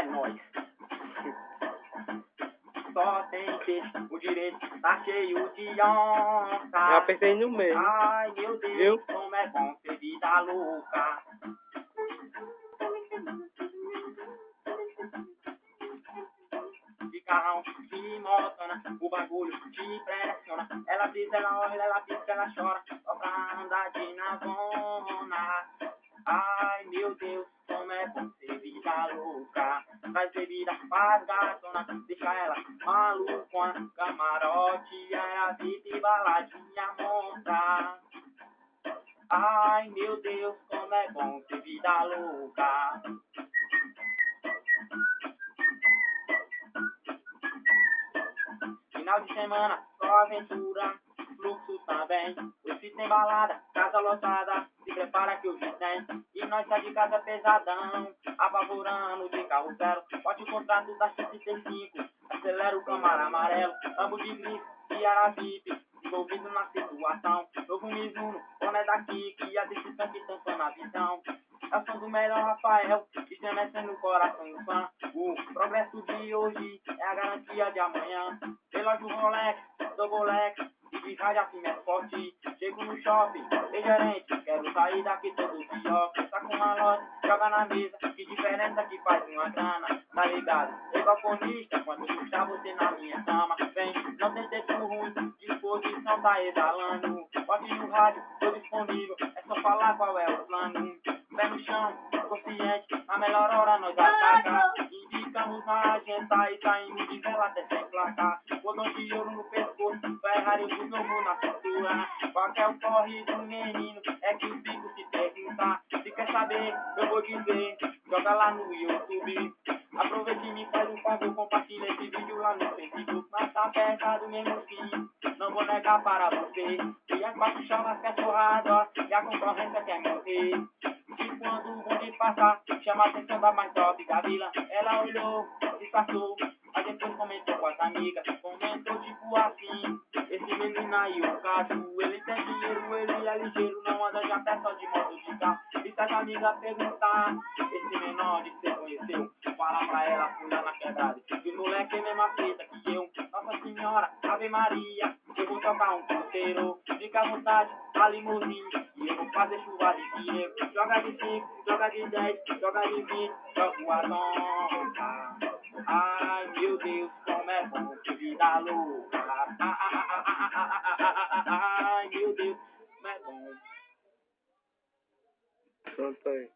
nóis. Só tem que o direito tá cheio de onça. Já pensei no meio. Ai, meu Deus, Viu? como é bom ser vida louca. De carrão, de motona, o bagulho te impressiona. Ela pisa, ela olha, ela pisca, ela chora, só pra andar de na zona. Ai, meu Deus, como é bom ser vida louca. Traz bebida, faz gatona, deixa ela malucona. Camarote, era vida e baladinha monta. Ai, meu Deus, como é bom ser vida louca. Final de semana, só aventura, fluxo também. Hoje tem balada, casa lotada, se prepara que hoje tem. E nós sai de casa pesadão, apavorando de carro zero. Pode o contrato da X35, acelera o Camaro amarelo. Amo de grife e Aravip, envolvido na situação. Novo Mizuno, boné daqui, que a decisão que tampa na visão. É o som do melhor Rafael, estremecendo o coração do fã. O progresso de hoje é a garantia de amanhã. Relógio Rolex, Dobolex, e de rádio assim é forte. Chego no shopping, ei gerente, quero sair daqui todo dia. Tá com uma loja, joga na mesa, que diferença que faz uma grana, tá ligado? Ei balconista, quando puxar você na minha cama, vem, não tem texto ruim, disposição tá exalando. Bote no rádio, tô disponível, é só falar qual é o plano. Pé no chão, consciente, na melhor hora nós ataca. Indicamos na agenda e saímos de vela até sem placar. Cordão de ouro no pescoço, Ferrari o novo na cintura. Qual é o corre do menino? É que o bico se perguntar. Se quer saber, eu vou dizer. Joga lá no YouTube. Aproveite e me faz um favor, compartilha esse vídeo lá no Facebook. Mas tá pesado mesmo sim, não vou negar para você. E as quatro chamas quer porrada, e a concorrência quer morrer. E quando o bonde passar, chama a atenção da mais top da vila. Ela olhou, disfarçou, aí depois comentou com as amigas. Comentou tipo assim: esse menino aí, o caso, ele tem dinheiro, ele é ligeiro, não anda de a pé só de moto de carro. E se as amigas perguntar, esse menor onde você conheceu? Fala pra ela, fui lá na quebrada. E o moleque é a mesma fita que eu. Nossa Senhora, Ave Maria, eu vou tocar um ponteiro. Fica à vontade, a limusine, e eu vou fazer chuva de dinheiro. Joga de 5, joga de 10, joga de 20, joga a tonta. Ai, meu Deus, como é bom que vida louca. Ai, meu Deus, como é bom. Pronto aí.